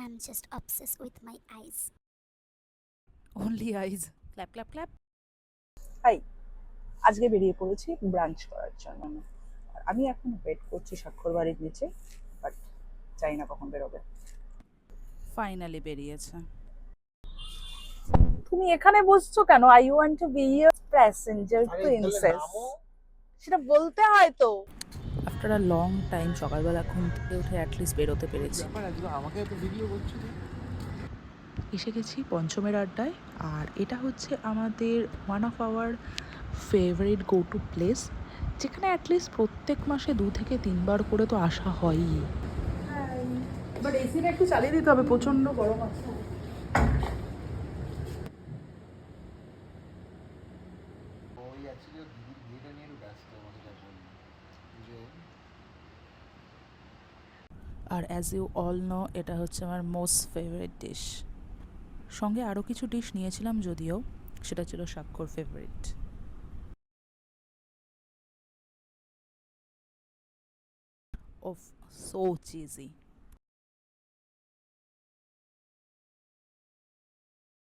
I'm just obsessed with my eyes. Only eyes. Clap, clap, clap. Hi, আজকে বেরিয়ে পড়েছি branch করার জন্য। আর আমি এখন ওয়েট করছি স্বাক্ষর বাড়ির নিচে, বাট জানি না কখন বেরোবে। ফাইনালি বেরিয়েছে। তুমি এখানে বসছো কেন? I want to B your passenger princess. সেটা বলতে হয় তো। আফটার আ লং টাইম সকালবেলা ঘুম থেকে উঠে অ্যাটলিস্ট বেরোতে পেরেছি। আমাকে তো ভিডিও করছো। এসে গেছি পঞ্চমের আড্ডায়, আর এটা হচ্ছে আমাদের one of our favourite go to place, যেখানে অ্যাটলিস্ট প্রত্যেক মাসে 2 থেকে 3 বার করে তো আসা হয়ই। বাট এসিটা একটু চালিয়ে দিতে হবে, প্রচন্ড গরম আছে। ওই অ্যাকচুয়ালি দিদির বিয়েটা নিয়ে একটু ব্যস্ত, আমাকে যা বললো যে আর অ্যাজ ইউ অল নো, এটা হচ্ছে আমার মোস্ট ফেভারিট ডিশ। সঙ্গে আরও কিছু ডিশ নিয়েছিলাম, যদিও সেটা ছিল স্বাক্ষর ফেভারিট। ওফ, সো চিজি।